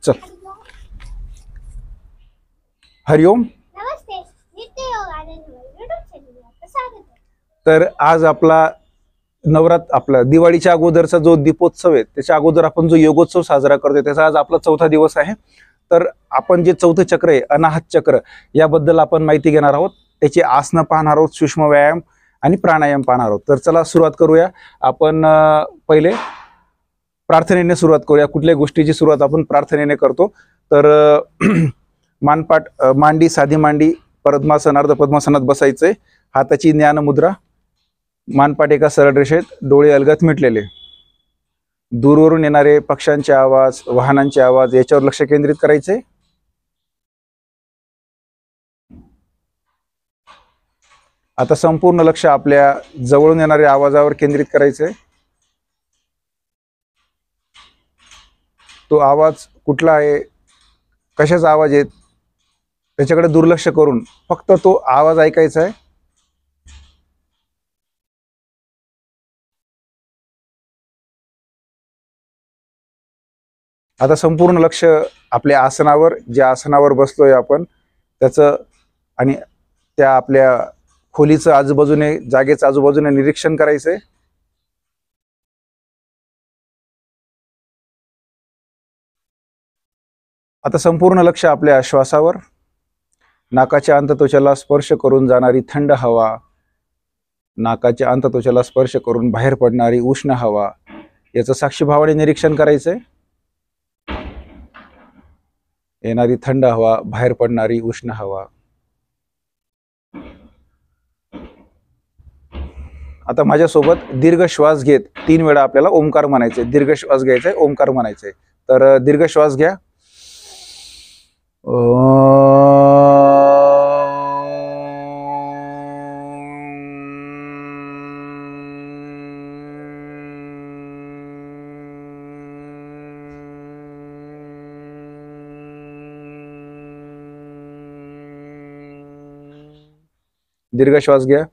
चल. हरिओम. नमस्ते. नित्य योग आनंद यूट्यूब चॅनलवर आपलं स्वागत आहे. तर आज आपला आपला दिवाळीच्या अगोदरचा जो दीपोत्सव आहे त्याच्या अगोदर आपण जो योगोत्सव साजरा करतोय त्याचा आज आपला 4था दिवस आहे. तर आपण जे 4थं चक्र आहे अनाहत चक्र याबद्दल आपण माहिती घेणार आहोत. त्याची आसनं पाहणार आहोत, सूक्ष्म व्यायाम आणि प्राणायाम पाहणार आहोत. तर चला सुरुवात करूया. आपण पहिले प्रार्थनेने सुरुवात करूया. कुठल्याही गोष्टीची सुरुवात आपण प्रार्थनेने करतो. तर मानपाट मांडी, साधी मांडी, पद्मासन, अर्ध पद्मासनात बसायचंय. हाताची ज्ञान मुद्रा, मानपाट एका सरळ रेषेत, डोळे अलगद मिटलेले. दूरवरून येणारे पक्ष्यांचे आवाज, वाहनांचे आवाज याच्यावर लक्ष केंद्रित करायचे. आता संपूर्ण लक्ष आपल्या जवळून येणाऱ्या आवाजावर केंद्रित करायचे. तो आवाज कुठला आहे, कशाचा आवाज आहे त्याच्याकडे दुर्लक्ष करून फक्त तो आवाज ऐकायचा आहे. आता संपूर्ण लक्ष आपल्या आसनावर, ज्या आसनावर बसलोय आपण त्याचं आणि त्या आपल्या खोलीचं आजूबाजूने, जागेचं आजूबाजूने निरीक्षण करायचंय. आता संपूर्ण लक्ष आपल्या श्वासावर, नाकाच्या अंतत्वचाला स्पर्श करून जाणारी थंड हवा, नाकाच्या अंतत्वचाला स्पर्श करून बाहेर पडणारी उष्ण हवा याचं साक्षीभावाने निरीक्षण करायचंय. येणारी थंड हवा, बाहेर पडणारी उष्ण हवा. आता माझ्यासोबत दीर्घ श्वास घेत 3 वेळा आपल्याला ओंकार म्हणायचे. दीर्घ श्वास घ्यायचा आहे, ओंकार म्हणायचे. तर दीर्घ श्वास घ्या. दीर्घ श्वास घ्या.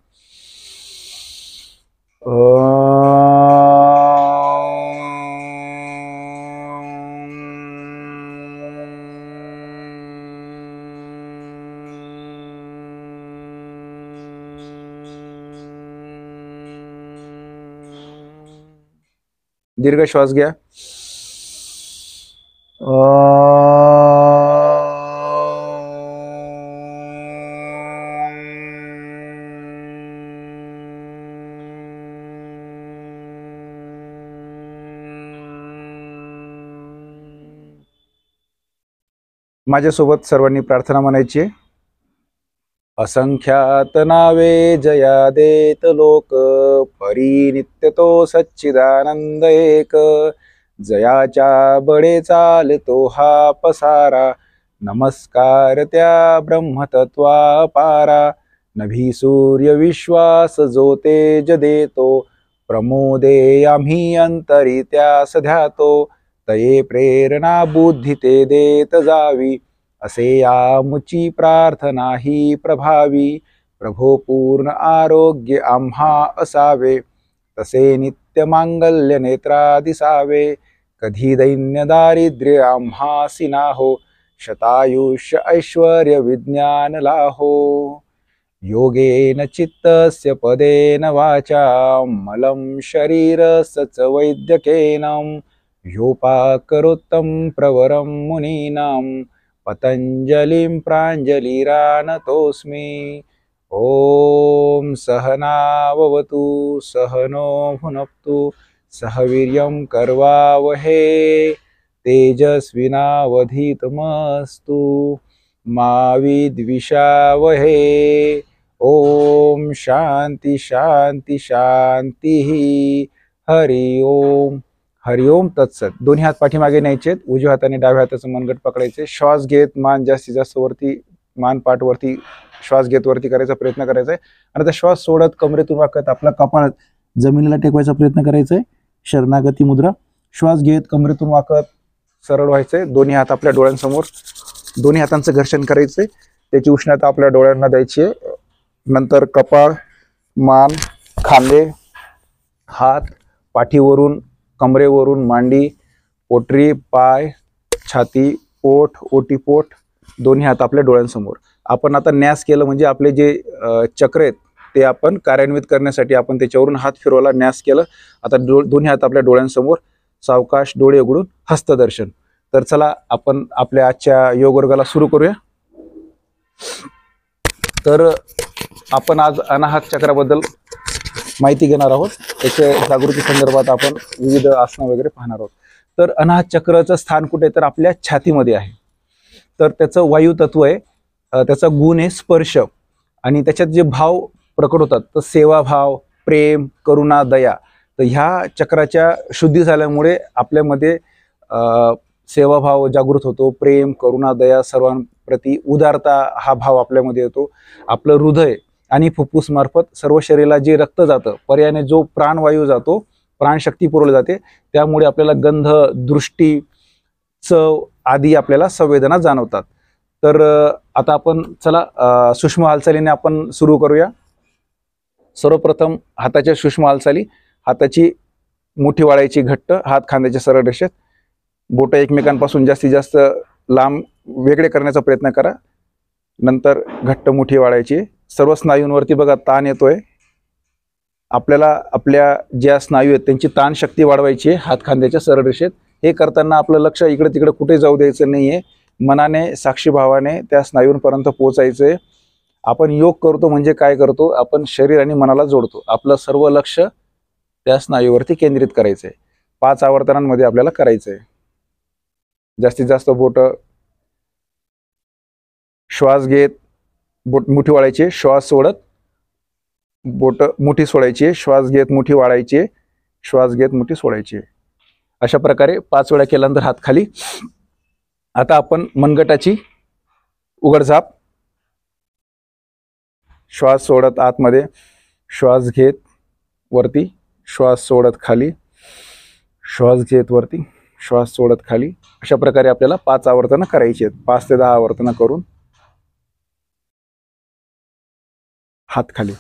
दीर्घ श्वास घ्या. माझ्यासोबत सर्वांनी प्रार्थना म्हणायची आहे. असंख्यात नावे जया देत लोक, परी नित्य तो सच्चिदानंद एक. जयाच्या बडे चालतो हा पसारा, नमस्कार त्या ब्रह्मतत्वा पारा. नभी सूर्य विश्वास जो तेज देतो, प्रमोदे आम्ही अंतरी त्यास ध्यातो. तये प्रेरणा बुद्धी ते देत जावी, असे आमुची प्रार्थना ही प्रभावी. प्रभो पूर्ण आरोग्य आम्हा असावे, तसे नित्य मांगल्य नेत्रा दिसावे. कधी दैन्य दारिद्र्य आम्हासी नाहो, शतायुष्य ऐश्वर्य विज्ञान लाहो. योगेन चित्तस्य पदेन वाचा, मलं शरीरस्य च वैद्यकेनं. योपाकरोत्तं प्रवरं मुनीनां, पतंजलिं प्राञ्जलिरानतोऽस्मि. ओम सहनाववतु सहनो भुनक्तु, सह वीर्यं कर्वावहे तेजस्विनावधीतमस्तु मा विद्विषावहे. ओम शांती शांती शांती. हरि ओम. हरिओम तत्सत. दोन्ही हात पाठीमागे न्यायचेत. उजव्या हाताने डाव्या हाताचं मनगट पकडायचे. श्वास घेत मान जास्तीत जास्त वरती, मान पाठ वरती, श्वास घेत वरती करायचा प्रयत्न करायचा आहे. आणि आता श्वास सोडत कमरेतून वाकत आपला कपाळ जमिनीला टेकवायचा प्रयत्न करायचा आहे. शरणागती मुद्रा. श्वास घेत कमरेतून वाकत सरळ व्हायचंय. दोन्ही हात आपल्या डोळ्यांसमोर, दोन्ही हातांचं घर्षण करायचंय. त्याची उष्णता आपल्या डोळ्यांना द्यायची आहे. नंतर कपाळ, मान, खांदे, हात पाठीवरून, कमरेवरून मांडी, पोटरी, पाय, छाती, पोट, ओटीपोट, दोन्ही हात आपल्या डोळ्यांसमोर. आपण आता न्यास केलं म्हणजे आपले जे चक्र आहेत ते आपण कार्यान्वित करण्यासाठी आपण त्याच्यावरून हात फिरवला, न्यास केलं. आता दोन्ही हात आपल्या डोळ्यांसमोर, सावकाश डोळे उघडून हस्तदर्शन. तर चला आपण आपल्या आजच्या योग वर्गाला सुरू करूया. तर आपण आज अनाहत चक्राबद्दल माहिती घेणार आहोत. त्याच्या जागृती संदर्भात आपण विविध आसनं वगैरे पाहणार आहोत. तर अनाहत चक्राचं स्थान कुठे तर आपल्या छातीमध्ये आहे. तर त्याचं वायू तत्व आहे, त्याचा गुण आहे स्पर्श, आणि त्याच्यात जे भाव प्रकट होतात तर सेवाभाव, प्रेम, करुणा, दया. तर ह्या चक्राच्या शुद्धी झाल्यामुळे आपल्यामध्ये सेवाभाव जागृत होतो, प्रेम, करुणा, दया, सर्वांप्रती उदारता हा भाव आपल्यामध्ये येतो. आपलं हृदय आणि फुफ्फुस मार्फत सर्व शरीराला जे रक्त जातं, पर्यायाने जो प्राणवायू जातो, प्राणशक्ती पुरवली जाते, त्यामुळे आपल्याला गंध, दृष्टी, चव आदी आपल्याला संवेदना जाणवतात. तर आता आपण चला सूक्ष्म हालचालीने आपण सुरू करूया. सर्वप्रथम हाताच्या सूक्ष्म हालचाली. हाताची मुठी वाळायची घट्ट, हात खांद्याच्या सरळ रेषेत, बोटं एकमेकांपासून जास्तीत जास्त लांब वेगळे करण्याचा प्रयत्न करा. नंतर घट्ट मुठी वाळायची. सर्व स्नायूंवरती बघा ताण येतोय. आपल्याला आपल्या ज्या स्नायू आहेत त्यांची ताण शक्ती वाढवायची आहे हात खांद्याच्या सरळ रेषेत. हे करताना आपलं लक्ष इकडे तिकडे कुठे जाऊ द्यायचं नाहीये. मनाने, साक्षीभावाने त्या स्नायूंपर्यंत पोहोचायचंय. आपण योग करतो म्हणजे काय करतो, आपण शरीर आणि मनाला जोडतो. आपलं सर्व लक्ष त्या स्नायूवरती केंद्रित करायचंय. 5 आवर्तनांमध्ये आपल्याला करायचंय. जास्तीत जास्त बोट श्वास घेत बोट मुठी वाळायची, श्वास सोडत बोट मुठी सोडायची, श्वास घेत मुठी वाळायची, श्वास घेत मुठी सोडायची. अशा प्रकारे 5 वेळा केल्यानंतर हात खाली. आता आपण मनगटाची उघडझाप. श्वास सोडत आतमध्ये, श्वास घेत वरती, श्वास सोडत खाली, श्वास घेत वरती, श्वास सोडत खाली. अशा प्रकारे आपल्याला 5 आवर्तनं करायची आहेत. 5 ते 10 आवर्तनं करून हात खाली.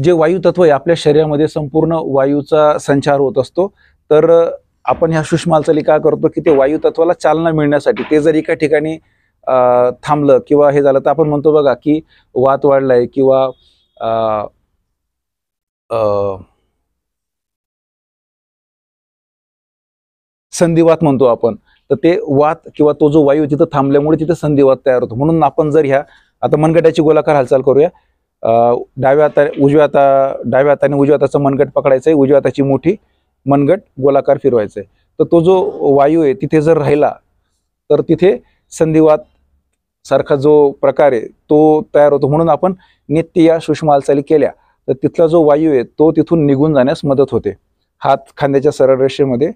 जे वायू तत्व आहे आपल्या शरीरामध्ये संपूर्ण वायूचा संचार होत असतो. तर आपण ह्या सूक्ष्म हालचाली काय करतो की ते वायू तत्वाला चालना मिळण्यासाठी, ते जर एका ठिकाणी थांबलं किंवा हे झालं तर आपण म्हणतो बघा की वात वाढलाय किंवा संधिवात म्हणतो आपण. तर ते वात किंवा तो जो वायू तिथं थांबल्यामुळे तिथं संधिवात तयार होतो. म्हणून आपण जर ह्या आता मनगटाची गोलाकार हालचाल करूया. डाव्या हाताने उजव्या हाताचा मनगट पकडायचा आहे, उजव्या हाताची मुठी मनगट गोलाकार फिरवायचा आहे. तर तो जो वायू आहे तिथे जर राहिला तर तिथे संधिवात सारखा जो प्रकार आहे तो तयार होतो. म्हणून आपण नित्य या सूक्ष्म हालचाली केल्या तर तिथला जो वायू आहे तो तिथून निघून जाण्यास मदत होते. हात खांद्याच्या सरळ रेषेमध्ये,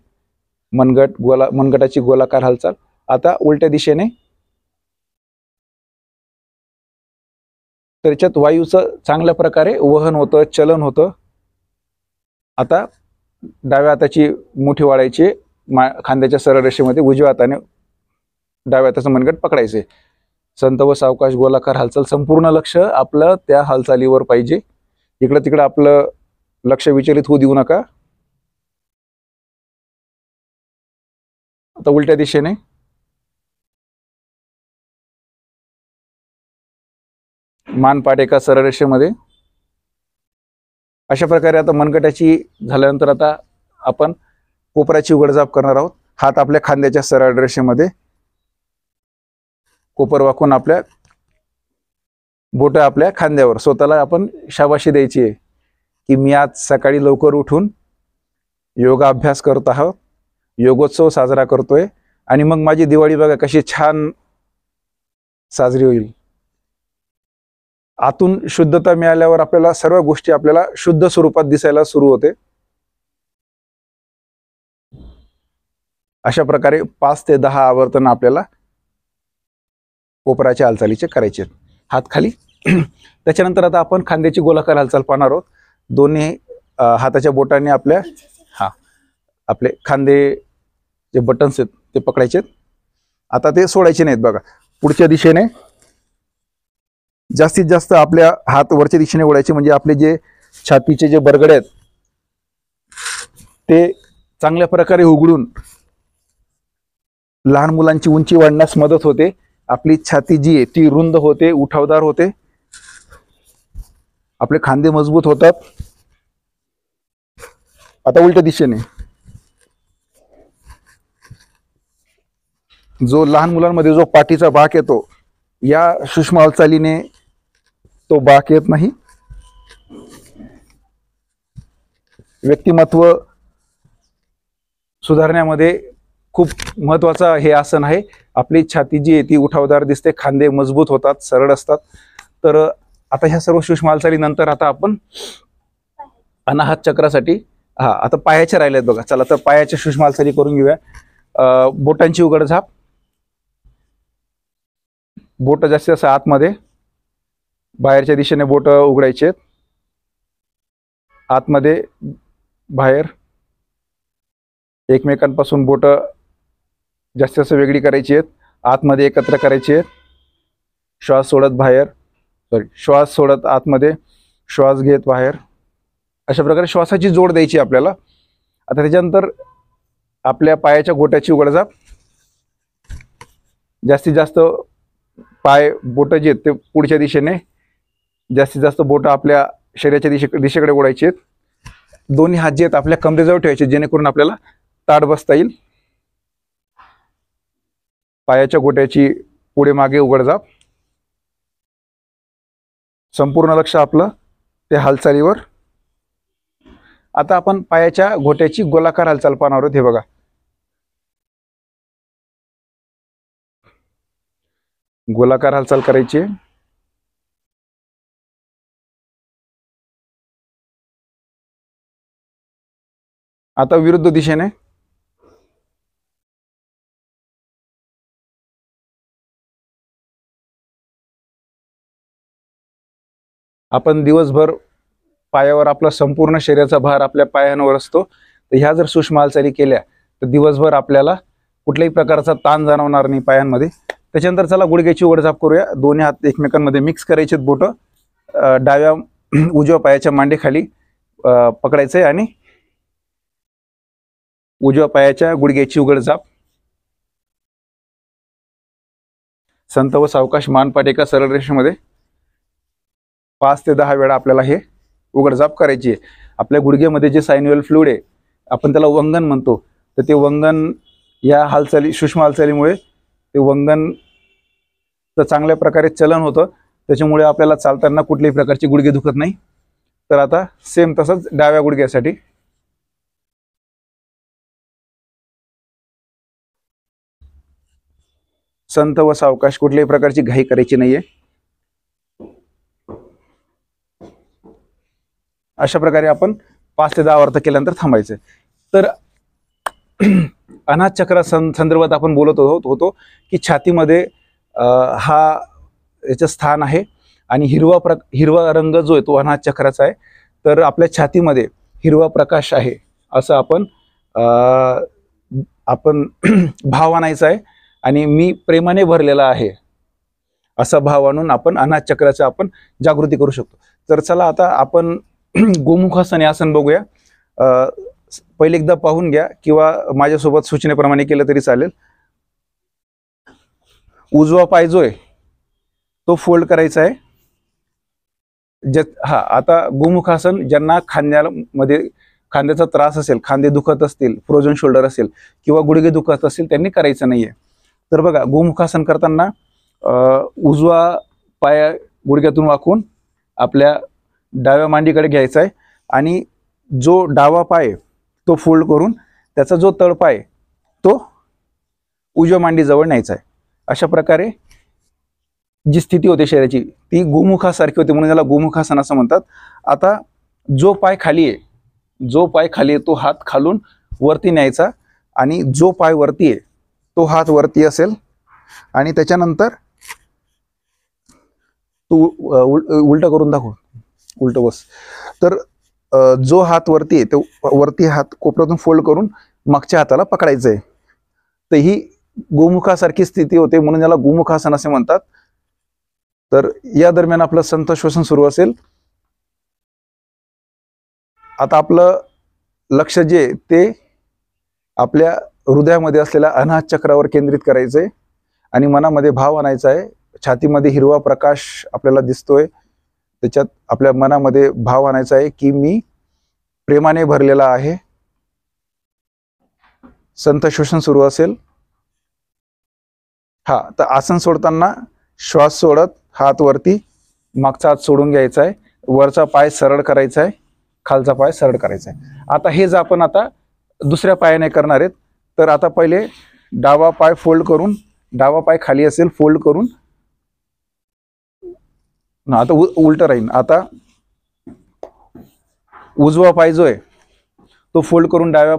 मनगटाची गोलाकार हालचाल. आता उलट्या दिशेने. त्याच्यात वायूचं चांगल्या प्रकारे वहन होतं, चलन होतं. आता डाव्या हाताची मुठी वाळायची, खांद्याच्या सरळ रेषेमध्ये, उजव्या हाताने डाव्या हाताचं मनगट पकडायचे. संत व सावकाश गोलाकार हालचाल. संपूर्ण लक्ष आपलं त्या हालचालीवर पाहिजे. इकडं तिकडं आपलं लक्ष विचलित होऊ देऊ नका. आता उलट्या दिशेने. मान पाठ एका सरळ रेषेमध्ये. अशा प्रकारे आता मनगटाची झाल्यानंतर आता आपण कोपराची उघडझाप करणार आहोत. हात आपल्या खांद्याच्या सरळ रेषेमध्ये, कोपर वाकून आपल्या बोट आपल्या खांद्यावर. स्वतःला आपण शाबाशी द्यायची आहे की मी आज सकाळी लवकर उठून योगाभ्यास करत आहोत, योगोत्सव साजरा करतोय, आणि मग माझी दिवाळी बघा कशी छान साजरी होईल. आतून शुद्धता मिळाल्यावर आपल्याला सर्व गोष्टी आपल्याला शुद्ध स्वरूपात दिसायला सुरू होते. अशा प्रकारे 5 ते 10 आवर्तन आपल्याला कोपराच्या हालचालीचे करायचे. हात खाली. त्याच्यानंतर आता आपण खांद्याची गोलाकार हालचाल पाहणार आहोत. दोन्ही हाताच्या बोटांनी आपले खांदे जे बटन्स आहेत ते पकडायचे. आता ते सोडायचे नाहीत बघा. पुढच्या दिशेने जास्तीत जास्त आपल्या हात वरच्या दिशेने ओढायचे, म्हणजे आपले जे छातीचे जे बरगडे आहेत ते चांगल्या प्रकारे उघडून लहान मुलांची उंची वाढण्यास मदत होते. आपली छाती जी आहे ती रुंद होते, उठावदार होते. आपले खांदे मजबूत होतात. आता उलट्या दिशेने, जो लहान मुलांमध्ये जो पाठीचा बाक येतो, या सूक्ष्म हालचालीने तो बाक येत नाही. व्यक्तिमत्व सुधारण्यामध्ये खूप महत्वाचा हे आसन आहे. आपली छाती जी आहे ती उठावदार दिसते, खांदे मजबूत होतात, सरळ असतात. तर आता ह्या सर्व सूक्ष्म हालचालीनंतर आता आपण अनाहत चक्रासाठी आता पायाचे राहिलेत बघा. चला तर पायाच्या सूक्ष्म हालचाली करून घेऊया. बोटांची उघडझाप, बोट जास्तीत जास्त आतमध्ये, बाहेरच्या दिशेने बोट उघडायचे आहेत. आतमध्ये, बाहेर, एकमेकांपासून बोट जास्तीत जास्त वेगळी करायची आहेत, आतमध्ये एकत्र करायची आहेत. श्वास सोडत बाहेर, श्वास सोडत आतमध्ये, श्वास घेत बाहेर. अशा प्रकारे श्वासाची जोड द्यायची आपल्याला. आता त्याच्यानंतर आपल्या पायाच्या गोट्याची उघडझाप. जास्तीत जास्त पाय बोट जे आहेत ते पुढच्या दिशेने, जास्तीत जास्त बोट आपल्या शरीराच्या दिशेकडे ओढायची आहेत. दोन्ही हात जे आहेत आपल्या कमरेजवळ ठेवायचे, जेणेकरून आपल्याला ताठ बसता येईल. पायाच्या गोट्याची पुढे मागे उघडझाप. संपूर्ण लक्ष आपलं ते हालचालीवर. आता आपण पायाच्या घोट्याची गोलाकार हालचाल पाहणार आहोत. हे बघा, गोलाकार हालचाल करायची. आता विरुद्ध दिशेने, आपण दिवसभर पायावर आपला संपूर्ण शरीराचा भार आपल्या पायांवर असतो. तर ह्या जर सूक्ष्म हालचाली केल्या तर दिवसभर आपल्याला कुठल्याही प्रकारचा ताण जाणवणार नाही पायांमध्ये. त्याच्यानंतर चला गुडघ्याची उघडझाप करूया. दोन्ही हात एकमेकांमध्ये मिक्स करायचे, बोट डाव्या उजव्या पायाच्या मांडीखाली पकडायचंय आणि उजव्या पायाच्या गुडघ्याची उघडझाप. संत व सावकाश मानपाट एका सरळ रेषेमध्ये 5 ते 10 वेळा आपल्याला हे उघडझाप करायची आहे. आपल्या गुडघ्यामध्ये जे सायन्युअल फ्लुइड आहे, आपण त्याला वंगन म्हणतो. तर ते वंगन या हालचाली, सूक्ष्म हालचालीमुळे ते वंगनचं चांगल्या प्रकारे चलन होतं. त्याच्यामुळे आपल्याला चालताना कुठल्याही प्रकारचे गुडघे दुखत नाही. तर आता सेम तसंच डाव्या गुडघ्यासाठी. संत व सावकाश, कुठल्याही प्रकारची घाई करायची नाहीये. अशा प्रकारे आपण 5 ते 10 वर्त केल्यानंतर थांबायचं. तर अनाहत चक्रा संदर्भात आपण बोलत होतो की छातीमध्ये हा याचं स्थान आहे आणि हिरवा रंग जो आहे तो अनाहत चक्राचा आहे. तर आपल्या छातीमध्ये हिरवा प्रकाश आहे असं आपण भाव आणायचा आहे आणि मी प्रेमाने भरलेला आहे असा भाव आणून आपण अनाहत चक्राचं आपण जागृती करू शकतो. तर चला आता आपण गोमुखासन आसन बघूया. पहिले एकदा पाहून घ्या किंवा माझ्यासोबत सूचनेप्रमाणे केलं तरी चालेल. उजवा पाय जो आहे तो फोल्ड करायचा आहे. आता गोमुखासन, ज्यांना खांद्याचा त्रास असेल, खांदे दुखत असतील, फ्रोझन शोल्डर असेल किंवा गुडघे दुखत असतील, त्यांनी करायचं नाहीये. तर बघा, गोमुखासन करताना उजवा पाय गुडघ्यातून वाकून आपल्या डाव्या मांडीकडे घ्यायचा आहे आणि जो डावा पाय तो फोल्ड करून त्याचा जो तळपाय तो उजव्या मांडीजवळ न्यायचा आहे. अशा प्रकारे जी स्थिती होते शरीराची ती गोमुखासारखी होते, म्हणून त्याला गोमुखासन असं म्हणतात. आता जो पाय खाली आहे तो हात खालून वरती न्यायचा आणि जो पाय वरती आहे तो हात वरती असेल आणि त्याच्यानंतर तू उलट करून दाखव, उलट बस. तर जो हात वरती आहे तो वरती हात कोपऱ्यातून फोल्ड करून मागच्या हाताला पकडायचं आहे. तर ही गोमुखासारखी स्थिती होते, म्हणून याला गोमुखासन असे म्हणतात. तर या दरम्यान आपलं संथ श्वसन सुरू असेल. आता आपलं लक्ष जे ते आपल्या हृदयामध्ये असलेल्या अनाहत चक्रावर केंद्रित करायचंय आणि मनामध्ये भाव आणायचा आहे. छातीमध्ये हिरवा प्रकाश आपल्याला दिसतोय, त्याच्यात आपल्या मनामध्ये भाव आणायचा आहे की मी प्रेमाने भरलेला आहे. संत श्वसन सुरू असेल. हा, तर आसन सोडताना श्वास सोडत हात वरती, मागचा हात सोडून घ्यायचा आहे, वरचा पाय सरळ करायचा आहे, खालचा पाय सरळ करायचा आहे. आता हेच आपण आता दुसऱ्या पायाने करणार आहेत. तर आता पहिले डावा पाय फोल्ड करून, डावा पाय खाली असेल फोल्ड करून, आता उलट राहील. आता उजवा पाय जो आहे तो फोल्ड करून डाव्या,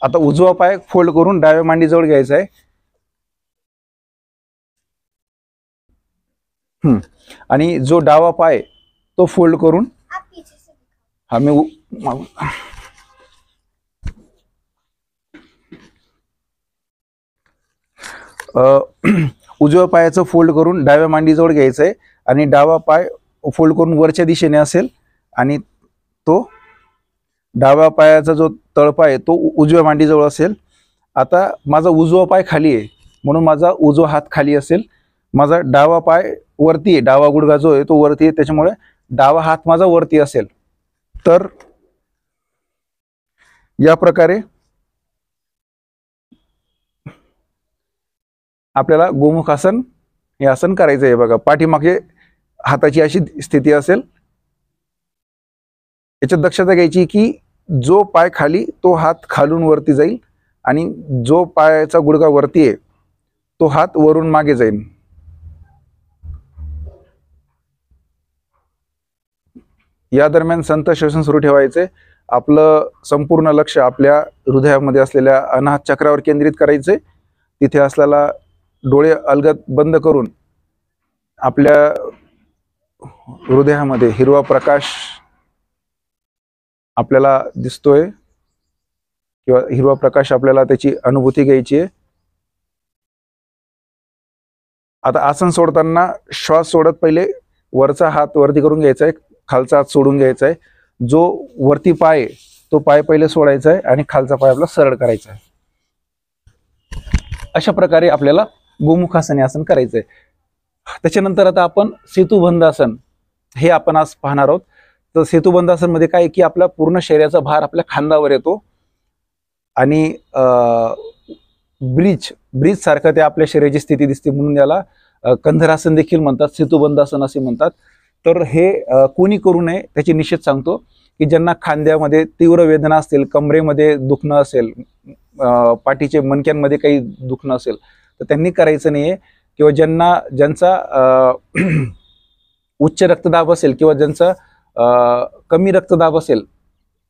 आता उजवा पाय फोल्ड करून डाव्या मांडीजवळ घ्यायचा आहे. आणि जो डावा पाय तो फोल्ड करून, आप पीछे से दिखाओ। हा उजव्या पायाचं फोल्ड करून डाव्या मांडीजवळ घ्यायचं आहे आणि डावा पाय फोल्ड करून वरच्या दिशेने असेल आणि तो डाव्या पायाचा जो तळपाय आहे तो उजव्या मांडीजवळ असेल. आता माझा उजवा पाय खाली आहे म्हणून माझा उजवा हात खाली असेल. माझा डावा पाय वरती आहे, डावा गुडघा जो आहे तो वरती आहे, त्याच्यामुळे डावा हात माझा वरती असेल. तर या प्रकारे आपल्याला गोमुख आसन हे आसन करायचं आहे. बघा, पाठीमागे हाताची अशी स्थिती असेल. याच्यात दक्षता घ्यायची की जो पाय खाली तो हात खालून वरती जाईल आणि जो पायाचा गुडघा वरती आहे तो हात वरून मागे जाईल. या दरम्यान संत श्वसन सुरू ठेवायचे. आपलं संपूर्ण लक्ष आपल्या हृदयामध्ये असलेल्या अनाहत चक्रावर केंद्रित करायचे. तिथे असलेला डोळे अलगद बंद करून आपल्या हृदयामध्ये हिरवा प्रकाश आपल्याला दिसतोय किंवा हिरवा प्रकाश आपल्याला त्याची अनुभूती घ्यायची आहे. आता आसन सोडताना श्वास सोडत पहिले वरचा हात वरती करून घ्यायचा आहे, खालचा हात सोडून घ्यायचा आहे. जो वरती पाय आहे तो पाय पहिले सोडायचा आहे आणि खालचा पाय आपला सरळ करायचा आहे. अशा प्रकारे आपल्याला गोमुखासन आसन करायचंय. त्याच्यानंतर आता आपण सेतुबंध आसन हे आपण आज पाहणार आहोत. तर सेतुबंध आसन मध्ये काय की आपला पूर्ण शरीराचा भार आपल्या खांद्यावर येतो आणि ब्रिज सारखं ते आपल्या शरीराची स्थिती दिसते म्हणून याला कंधरासन देखील म्हणतात, सेतुबंध आसन असे म्हणतात. तर हे कोणी करू नये त्याचे निषेध सांगतो की ज्यांना खांद्यामध्ये तीव्र वेदना असतील, कमरेमध्ये दुखणं असेल, पाठीचे मणक्यांमध्ये काही दुखणं असेल तर त्यांनी करायचं नाहीये. किंवा ज्यांचा उच्च रक्तदाब असेल किंवा ज्यांचा कमी रक्तदाब असेल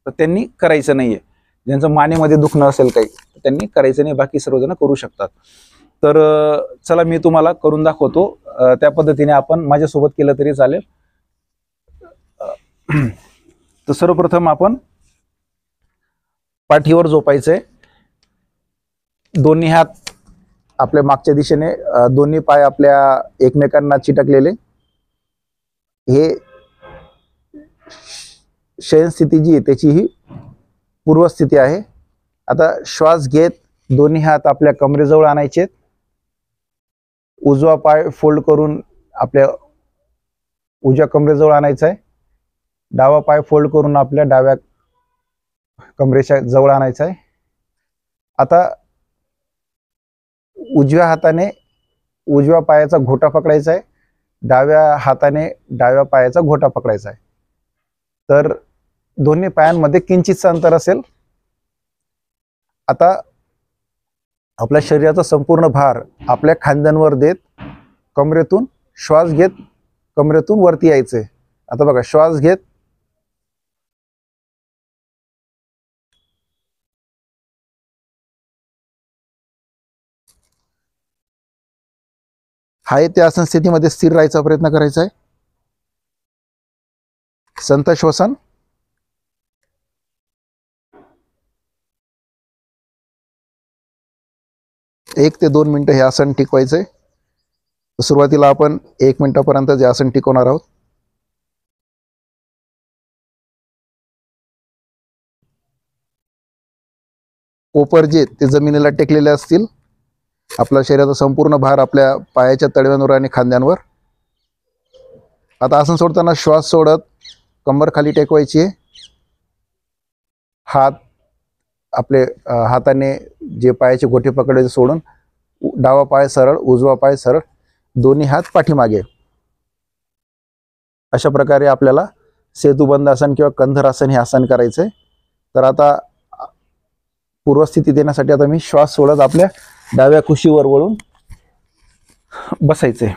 तर त्यांनी करायचं नाहीये. ज्यांचं मानेमध्ये दुखणं असेल काही तर त्यांनी करायचं नाही, बाकी सर्वजण करू शकतात. तर चला मी तुम्हाला करून दाखवतो. त्या पद्धतीने आपण माझ्यासोबत केलं तरी चालेल. तर सर्वप्रथम आपण पाठीवर झोपायचंय. दोन्ही हात आपल्या मागच्या दिशेने, दोन्ही पाय आपल्या एकमेकांना चिटकलेले. हे शयन स्थिती जी आहे त्याची ही पूर्वस्थिती आहे. आता श्वास घेत दोन्ही हात आपल्या कमरेजवळ आणायचे. उजवा पाय फोल्ड करून आपल्या उजव्या कमरेजवळ आणायचा आहे. डावा पाय फोल्ड करून आपल्या डाव्या कमरेच्या जवळ आणायचा आहे. आता उजव्या हाताने उजव्या पायाचा घोटा पकडायचा आहे, डाव्या हाताने डाव्या पायाचा घोटा पकडायचा आहे. तर दोन्ही पायांमध्ये किंचितचं अंतर असेल. आता आपल्या शरीराचा संपूर्ण भार आपल्या खांद्यांवर देत कमरेतून श्वास घेत कमरेतून वरती यायचंय. आता बघा, श्वास घेत हाय त्या आसन स्थितीमध्ये स्थिर राहायचा प्रयत्न करायचा आहे. संत श्वसन. 1 ते 2 मिनिटं हे आसन टिकवायचंय. सुरुवातीला आपण 1 मिनिटापर्यंत जे आसन टिकवणार आहोत. कोपर जे ते जमिनीला टेकलेले असतील. आपल्या शरीराचा संपूर्ण भार आपल्या पायाच्या तळव्यांवर आणि खांद्यांवर. आता आसन सोडताना श्वास सोडत कंबर खाली टेकवायची आहे. हात आपले हाताने जे पायाचे गोठे पकडायचे सोडून डावा पाय सरळ, उजवा पाय सरळ, दोन्ही हात पाठीमागे. अशा प्रकारे आपल्याला सेतुबंद आसन किंवा कंधर आसन हे आसन करायचंय. तर आता पूर्वस्थिती देण्यासाठी आता मी श्वास सोडत आपल्या डाव्या कुशीवर वळून बसायचंय.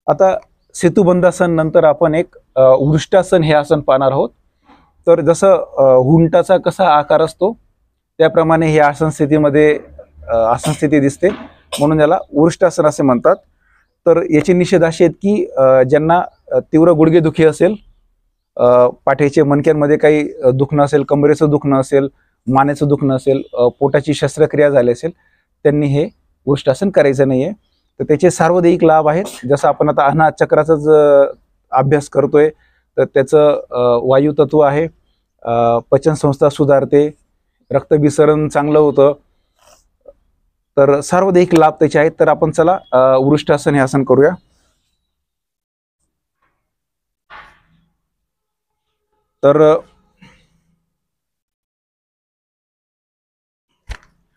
आता सेतुबंधासन नंतर आपण एक वृष्टासन हे आसन पाहणार आहोत. तर जसं हुंटाचा कसा आकार असतो त्याप्रमाणे हे आसन स्थितीमध्ये आसन स्थिती दिसते, म्हणून याला वृष्टासन असे म्हणतात. तर याचे निषेध असे आहेत की ज्यांना तीव्र गुडघेदुखी असेल, पाठीचे मणक्यांमध्ये काही दुखणं असेल, कमरेचं दुखणं असेल, मानेचं दुखणं असेल, पोटाची शस्त्रक्रिया झाली असेल, त्यांनी हे वृष्टासन करायचं नाहीये. तर त्याचे सार्वदैहिक लाभ आहेत. जसं आपण आता अनाहत चक्राचाच अभ्यास करतोय, तर त्याचं वायू तत्व आहे, पचनसंस्था सुधारते, रक्तभिसरण चांगलं होतं. तर सार्वदैहिक लाभ त्याचे आहेत. तर आपण चला वृष्टासन हे आसन करूया. तर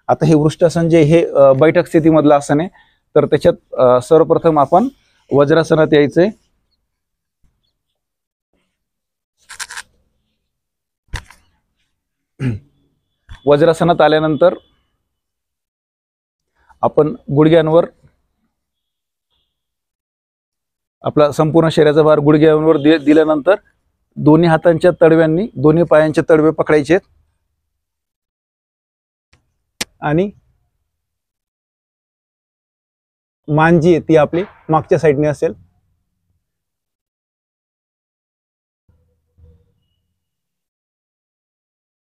आता हे वृष्टासन जे हे बैठक स्थितीमधलं आसन आहे. तर त्याच्यात सर्वप्रथम आपण वज्रासनात यायचंय. वज्रासनात आल्यानंतर आपण गुडघ्यांवर आपला संपूर्ण शरीराचा भार गुडघ्यांवर दिल्यानंतर दोन्ही हातांच्या तळव्यांनी दोन्ही पायांचे तळवे पकडायचे आणि मान जी आहे ती आपली मागच्या साईडने असेल.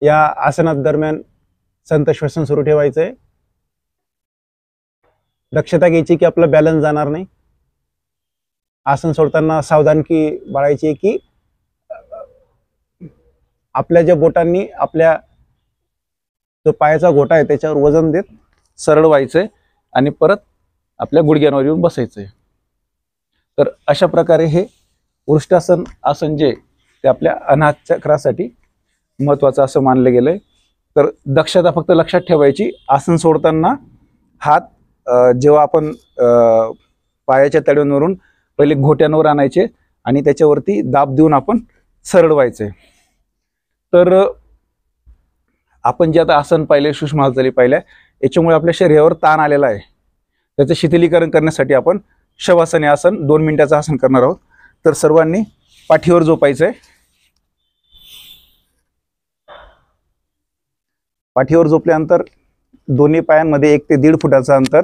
या आसनात दरम्यान संत श्वसन सुरू ठेवायचंय. दक्षता घ्यायची की आपला बॅलन्स जाणार नाही. आसन सोडताना सावधानकी बाळगायची की आपल्या ज्या बोटांनी आपल्या जो पायाचा गोटा आहे त्याच्यावर वजन देत सरळ व्हायचंय आणि परत आपल्या गुडघ्यांवर येऊन बसायचंय. तर अशा प्रकारे हे वृष्टासन आसन जे ते आपल्या अनाहत चक्रासाठी महत्वाचं असं मानलं गेलंय. तर दक्षता फक्त लक्षात ठेवायची, आसन सोडताना हात जेव्हा आपण पायाच्या तळव्यांवरून पहिले घोट्यांवर आणायचे आणि त्याच्यावरती दाब देऊन आपण सरळ व्हायचे. तर आपण जे आता आसन पाहिले, सूक्ष्म हालचाली पाहिल्या, याच्यामुळे आपल्या शरीरावर ताण आलेला आहे. त्याचं शिथिलीकरण करण्यासाठी आपण शवासन आसन 2 मिनिटाचं आसन करणार आहोत. तर सर्वांनी पाठीवर झोपायचंय. पाठीवर झोपल्यानंतर दोन्ही पायांमध्ये 1 ते 1.5 फुटाचं अंतर,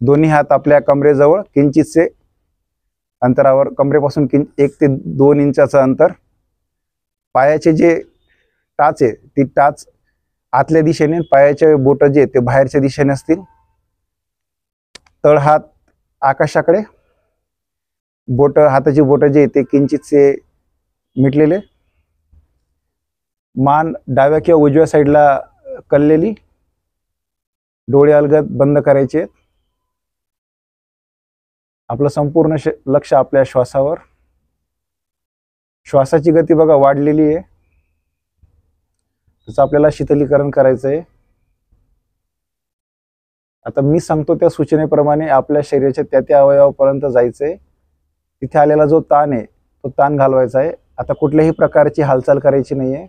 दोन्ही हात आपल्या कमरेजवळ किंचितसे अंतरावर, कमरेपासून 1 ते 2 इंचाचं अंतर. पायाचे जे टाच आहे ती टाच आतल्या दिशेने, पायाचे बोट जे ते बाहेरच्या दिशेने असतील. तळहात आकाशाकडे, हाताची बोट जे ते किंचितसे मिटलेले, मान डाव्या किंवा उजव्या साईडला कललेली, डोळे अलगद बंद करायचे. आपलं संपूर्ण लक्ष आपल्या श्वासावर. श्वासाची गती बघा वाढलेली आहे, त्याचं आपल्याला शीतलीकरण करायचंय. आता मी सांगतो त्या सूचनेप्रमाणे आपल्या शरीराच्या त्या अवयवापर्यंत जायचंय. तिथे आलेला जो ताण आहे तो ताण घालवायचा आहे. आता कुठल्याही प्रकारची हालचाल करायची नाहीये.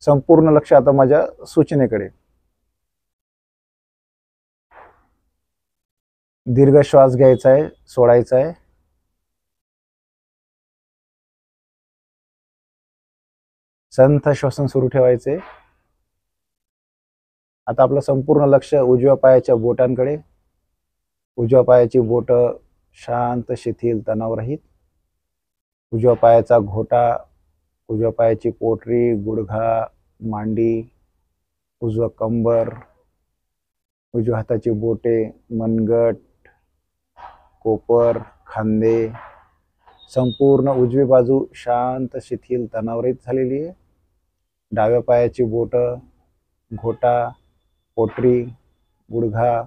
संपूर्ण लक्ष आता माझ्या सूचनेकडे. दीर्घ श्वास घ्यायचा आहे, सोडायचा आहे. संथ श्वसन सुरू ठेवायचे. आता आपलं संपूर्ण लक्ष उजव्या पायाच्या बोटांकडे. उजव्या पायाची बोट शांत, शिथिल, तणावरहित. उजव्या पायाचा घोटा, उजव्या पायाची पोटरी, गुडघा, मांडी, उजवा कंबर, उजव्या हाताची बोटे, मनगट, कोपर, खांदे, संपूर्ण उजवी बाजू शांत शिथिल तणावरहित झालेली आहे. डाव्या पायाची बोट, घोटा, पोटरी, गुडघा,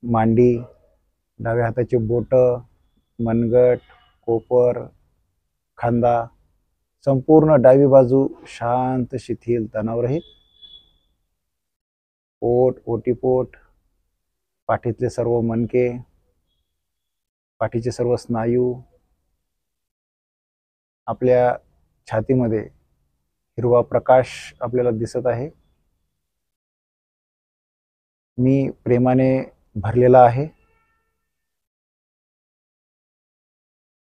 मांडी, डाव्या हाताची बोट, मनगट, कोपर, खांदा, संपूर्ण डावी बाजू शांत शिथिल तणावरहित. पोट, ओटीपोट, पाठीतले सर्व मणके, पाठीचे सर्व स्नायू, आपल्या छातीमध्ये हिरवा प्रकाश आपल्याला दिसत आहे. मी प्रेमाने भरलेला आहे.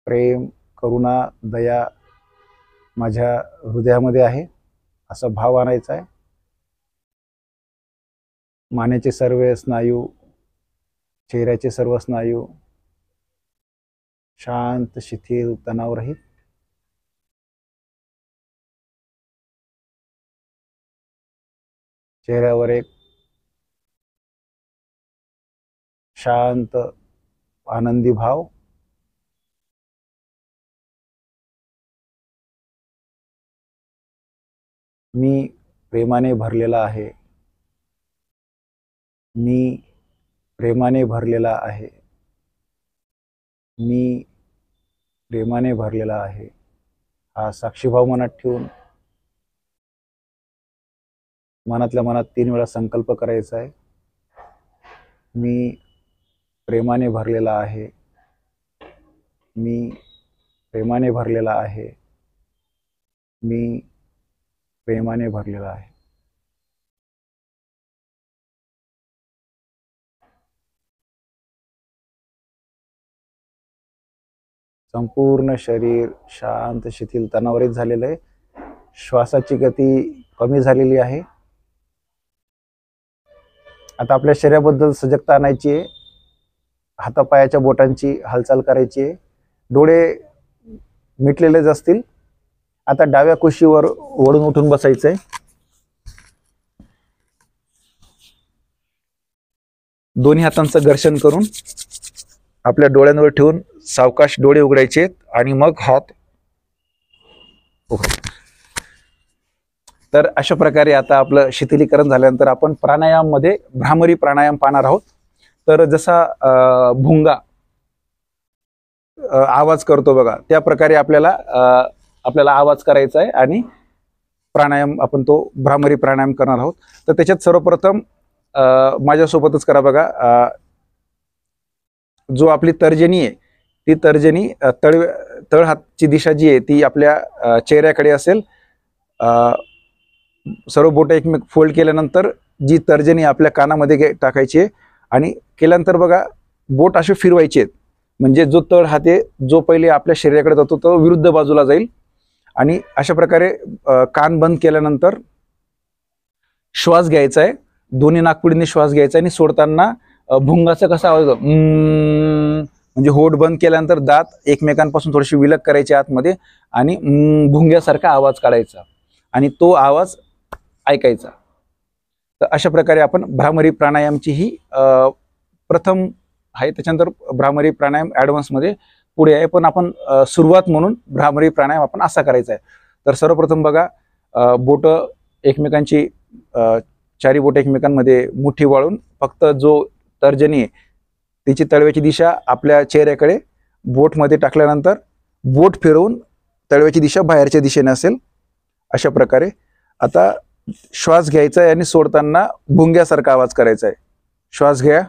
प्रेम, करुणा, दया माझ्या हृदयामध्ये आहे असा भाव आणायचा आहे. मानेचे सर्व स्नायू, चेहऱ्याचे सर्व स्नायू शांत शिथिल तणावरहित. चेहऱ्यावर एक शांत आनंदी भाव. मी प्रेमाने भरलेला आहे. मी प्रेमाने भरलेला आहे. मी प्रेमाने भरलेला आहे. हा साक्षीभाव मनात ठेवून मनातल्या मनात 3 वेळा संकल्प करायचा आहे. मी प्रेमाने भरलेला आहे. मी प्रेमाने भरलेला आहे. मी प्रेमाने भरलेला आहे. संपूर्ण शरीर शांत शिथिल तणावरहित झालेलं आहे. श्वासाची गती कमी झालेली आहे. आता आपल्या शरीराबद्दल सजगता आणायची आहे. हातापायाच्या बोटांची हालचाल करायची आहे. डोळे मिटलेलेच असतील. आता डाव्या कुशीवर वळून उठून बसायचंय. दोन्ही हातांचं घर्षण करून आपल्या डोळ्यांवर ठेवून सावकाश डोळे उघडायचे आणि मग हात उघडायचे. तर अशा प्रकारे आता आपलं शिथिलीकरण झाल्यानंतर आपण प्राणायाम मध्ये भ्रामरी प्राणायाम पाहणार आहोत. तर जसा भुंगा आवाज करतो बघा, त्या प्रकारे आपल्याला आवाज करायचा आहे आणि प्राणायाम आपण तो भ्रामरी प्राणायाम करणार आहोत. तर त्याच्यात सर्वप्रथम माझ्यासोबतच करा बघा. जो आपली तर्जनी आहे ती तर्जनी तळहातची दिशा जी आहे ती आपल्या चेहऱ्याकडे असेल. सर्व बोट एकमेक फोल्ड केल्यानंतर जी तर्जनी आपल्या कानामध्ये टाकायची आहे आणि केल्यानंतर बघा बोट असे फिरवायचे आहेत. म्हणजे जो तळ हात आहे जो पहिले आपल्या शरीराकडे जातो तो विरुद्ध बाजूला जाईल. आणि अशा प्रकारे कान बंद केल्यानंतर श्वास घ्यायचा आहे. दोन्ही नाकपुडीने श्वास घ्यायचा आणि सोडताना भुंगाचा कसा आवाज होतो, म्हणजे होठ बंद केल्यानंतर दात एकमेकांपासून थोडीशी विलग करायची आतमध्ये आणि भुंग्यासारखा आवाज काढायचा आणि तो आवाज ऐकायचा. तर अशा प्रकारे आपण भ्रामरी प्राणायामची ही प्रथम आहे. त्याच्यानंतर भ्रामरी प्राणायाम ॲडव्हान्स मध्ये पुढे आहे. पण आपण सुरुवात म्हणून भ्रामरी प्राणायाम आपण असा करायचा आहे. तर सर्वप्रथम बघा बोट एकमेकांची चारी बोट एकमेकांमध्ये मुठी वाळून फक्त जो तर्जनी आहे तिची तळव्याची दिशा आपल्या चेहऱ्याकडे बोटमध्ये टाकल्यानंतर बोट फिरवून तळव्याची दिशा बाहेरच्या दिशेने असेल. अशा प्रकारे आता श्वास घ्यायचा आहे आणि सोडताना भुंग्यासारखा आवाज करायचा आहे. श्वास घ्या.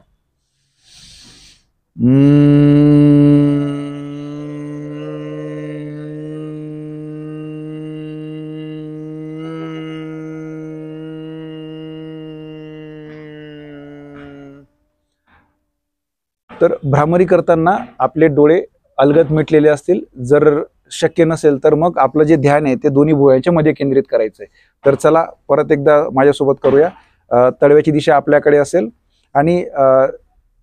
तर भ्रामरी करताना आपले डोळे अलगद मिटलेले असतील. जर शक्य नसेल तर मग आपलं जे ध्यान आहे ते दोन्ही भुवयांच्या मध्ये केंद्रित करायचंय. तर चला परत एकदा माझ्यासोबत करूया. तळव्याची दिशा आपल्याकडे असेल आणि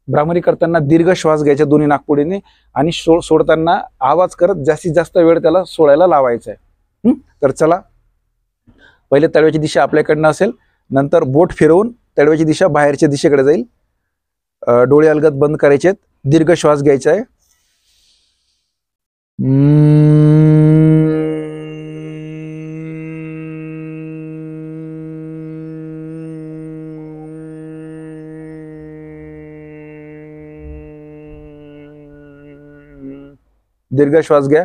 भ्रामरी करताना दीर्घ श्वास घ्यायचा दोन्ही नाकपुडीने आणि सोडताना आवाज करत जास्तीत जास्त वेळ त्याला सोडायला लावायचा आहे. तर चला, पहिले तळव्याची दिशा आपल्याकडनं असेल नंतर बोट फिरवून तळव्याची दिशा बाहेरच्या दिशेकडे जाईल. डोळे अलगद बंद करायचे आहेत. दीर्घ श्वास घ्यायचा आहे. दीर्घ श्वास घ्या.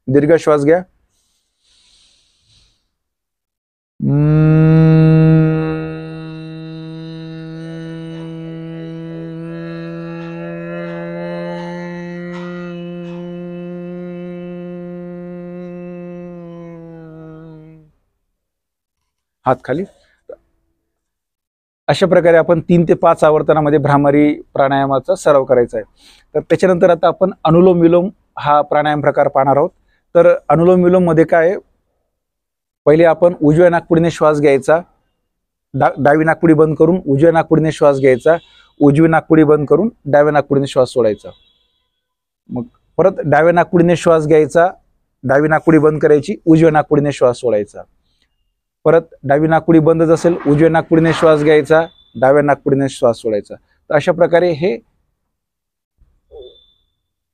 दीर्घ श्वास घ्या. हात खाली. अशा प्रकारे आपण 3 ते 5 आवर्तनामध्ये भ्रामरी प्राणायामाचा सराव करायचा आहे. तर त्याच्यानंतर आता आपण अनुलोम विलोम हा प्राणायाम प्रकार पाहणार आहोत. तर अनुलोम विलोम मध्ये काय आहे, पहिले आपण उजव्या नाकपुडीने श्वास घ्यायचा. डावी नाकपुडी बंद करून उजव्या नाकपुडीने श्वास घ्यायचा. उजवी नाकपुडी बंद करून डाव्या नाकपुडीने श्वास सोडायचा. मग परत डाव्या नाकपुडीने श्वास घ्यायचा. डावी नाकपुडी बंद करायची. उजव्या नाकपुडीने श्वास सोडायचा. परत डावी नाकपुडी बंदच असेल, उजव्या नाकपुडीने श्वास घ्यायचा. डाव्या नाकपुडीने श्वास सोडायचा. तर अशा प्रकारे हे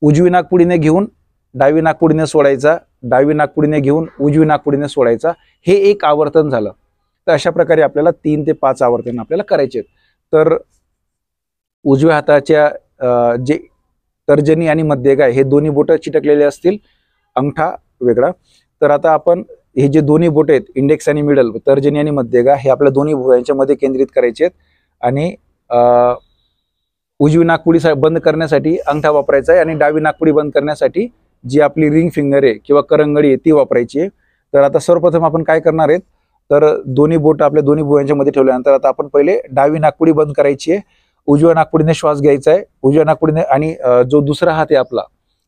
उजवी नाकपुडीने घेऊन डावी नाकपुडीने सोडायचा. डावी नाकपुडीने घेऊन उजवी नाकपुडीने सोडायचा. हे एक आवर्तन झालं. तर अशा प्रकारे आपल्याला 3 ते 5 आवर्तन आपल्याला करायचे आहेत. तर उजव्या हाताच्या जे तर्जनी आणि मध्यगाय हे दोन्ही बोटं चिटकलेले असतील, अंगठा वेगळा. तर आता आपण हे जे दोन्ही बोट आहेत, इंडेक्स आणि मिडल, तर्जनी आणि मध्यगाय, हे आपल्या दोन्ही भुवयांच्या मध्ये केंद्रित करायचे आहेत. आणि उजवी नाकपुडी बंद करण्यासाठी अंगठा वापरायचा आहे आणि डावी नाकपुडी बंद करण्यासाठी जी आपली रिंग फिंगर आहे किंवा करंगडी आहे ती वापरायची आहे. तर आता सर्वप्रथम आपण काय करणार आहेत, तर दोन्ही बोट आपल्या दोन्ही भुवयांच्या मध्ये ठेवल्यानंतर आता आपण पहिले डावी नाकपुडी बंद करायची आहे. उजव्या नाकपुडीने श्वास घ्यायचा आहे. उजव्या नाकपुडीने आणि जो दुसरा हात आहे आपला,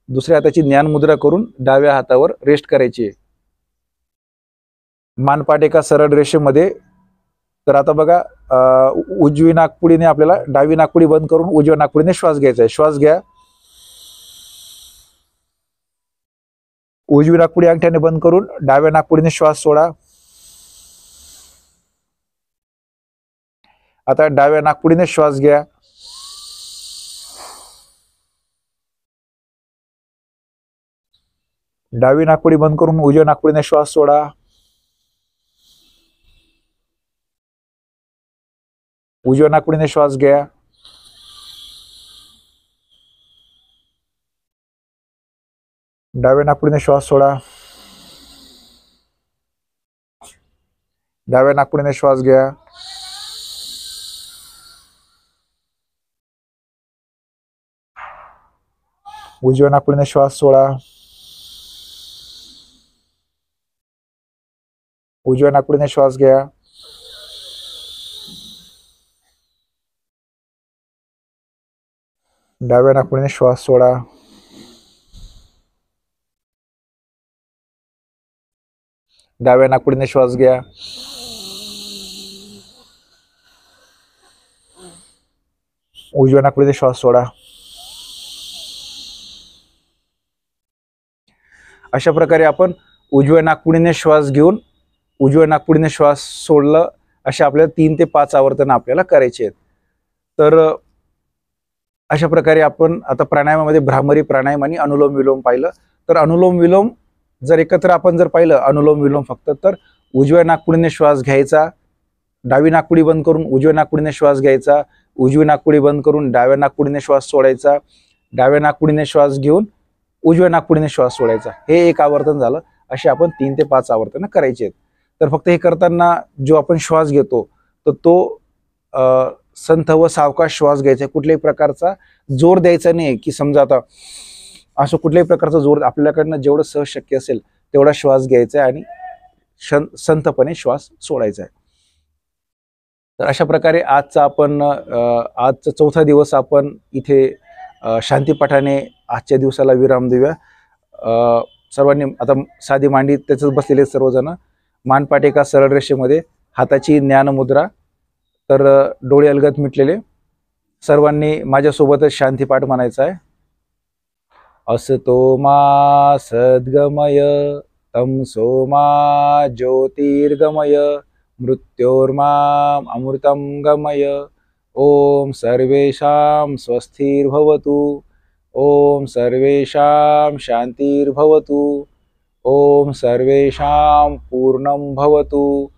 दुसऱ्या हाताची ज्ञान मुद्रा करून डाव्या हातावर रेस्ट करायची आहे. मानपाट एका सरळ रेषेमध्ये. तर आता बघा, उजवी नाकपुडीने आपल्याला डावी नाकपुडी बंद करून उजव्या नाकपुडीने श्वास घ्यायचा आहे. श्वास घ्या. उजवी नाकपुडी अंगठ्याने बंद करून डाव्या नाकपुडीने श्वास सोडा. आता डाव्या नाकपुडीने श्वास घ्या. डावी नाकपुडी बंद करून उजव्या नाकपुडीने श्वास सोडा. उजव्या नाकपुडीने श्वास घ्या. डाव्या नाकपुडीने श्वास सोडा. डाव्या नाकपुडीने श्वास घ्या. उजव्या नाकपुडीने श्वास सोडा. उजव्या नाकपुडीने श्वास घ्या. डाव्या नाकपुडीने श्वास सोडा. डाव्या नाकपुडीने श्वास घ्या. उजव्या नाकपुडीने श्वास सोडा. अशा प्रकारे आपण उजव्या नाकपुडीने श्वास घेऊन उजव्या नाकपुडीने श्वास सोडलं, अशा आपल्याला 3 ते 5 आवर्तन आपल्याला करायचे आहेत. तर अशा प्रकारे आपण आता प्राणायामामध्ये भ्रामरी प्राणायाम आणि अनुलोम विलोम पाहिलं. तर अनुलोम विलोम जर एकत्र आपण जर पाहिलं, अनुलोम विलोम फक्त, तर उजव्या नाकपुडीने श्वास घ्यायचा. डावी नाकपुडी बंद करून उजव्या नाकपुडीने श्वास घ्यायचा. उजवी नाकपुडी बंद करून डाव्या नाकपुडीने श्वास सोडायचा. डाव्या नाकपुडीने श्वास घेऊन उजव्या नाकपुडीने श्वास सोडायचा. हे एक आवर्तन झालं. असे आपण 3 ते 5 आवर्तन करायचे आहेत. तर फक्त हे करताना जो आपण श्वास घेतो तर तो संथ व सावकाश श्वास घ्यायचा. कुठल्याही प्रकारचा जोर द्यायचा नाही, की समजा आता असं कुठल्याही प्रकारचा जोर, आपल्याकडनं जेवढं सहज शक्य असेल तेवढा श्वास घ्यायचा आहे आणि संथपणे श्वास सोडायचा आहे. तर अशा प्रकारे आजचा 4था दिवस आपण इथे शांतीपाठाने आजच्या दिवसाला विराम देऊया. सर्वांनी आता साधी मांडी त्याच्यात बसलेले सर्वजण मानपाट एका सरळ रेषेमध्ये, हाताची ज्ञानमुद्रा, तर डोळे अलगद मिटलेले. सर्वांनी माझ्यासोबतच शांतीपाठ म्हणायचा आहे. असतो मा सद्गमय तमसो मा ज्योतिर्गमय मृत्योर्माम अमृतं गमय. ओम सर्वेषां स्वस्तिर्भवतु. ओम सर्वेषां शांतिर्भवतु. ओम सर्वेषां पूर्णं भवतु.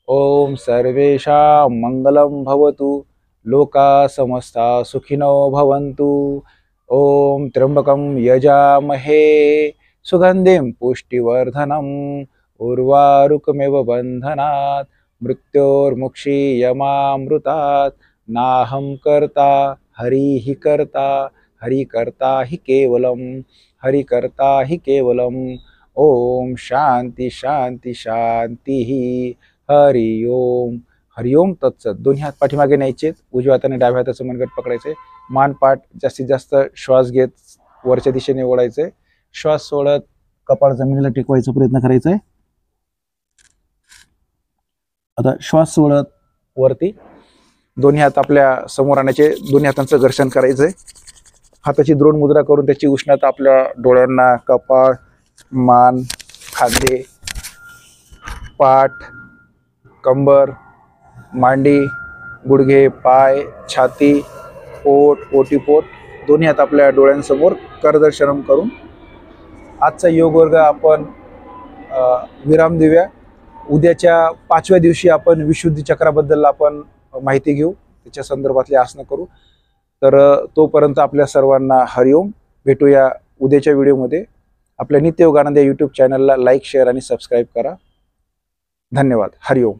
ओम सर्वेषां मंगलं भवतु. लोका समस्ता सुखिनो भवन्तु. ओम त्र्यंबकं यजामहे सुगंधिं पुष्टिवर्धनम् उर्वारुकमेव बंधनात् मृत्योर्मुक्षीयमामृतात्. नाहं कर्ता हरिः कर्ता, हरि कर्ता हि केवलम, हरि कर्ता हि केवलम. ओम शांती शांती शांती. हरि ओम. हरि ओम तत्सत. दोन्ही हात पाठीमागे न्यायचे, उजव्या हाताने डाव्या हाताचं मनगट पकडायचे. मानपाट जास्तीत जास्त श्वास घेत वरच्या दिशेने ओढायचे. श्वास सोडत कपाळ जमिनीला टेकवायचा प्रयत्न करायचा आहे. आता श्वास सोडत वरती दोन्ही हात आपल्या समोर आणायचे, दोन्ही हातांचं घर्षण करायचंय. हाताची द्रोण मुद्रा करून त्याची उष्णता आपल्या डोळ्यांना, कपाळ, मान, खांदे, पाठ, कंबर, मांडी, गुडघे, पाय, छाती, पोट, ओटीपोट दोन्ही हात आपल्या डोळ्यांसमोर करदर्शनम करून आजचा योग वर्ग आपण विराम देऊया. उद्याच्या 5व्या दिवशी आपण विशुद्धी चक्राबद्दल आपण माहिती घेऊ, त्याच्या संदर्भातले आसनं करू. तर तोपर्यंत आपल्या सर्वांना हरिओम. भेटूया उद्याच्या व्हिडिओमध्ये. आपल्या नित्य योग आनंद या यूट्यूब चॅनलला लाईक, शेअर आणि सबस्क्राईब करा. धन्यवाद. हरिओम.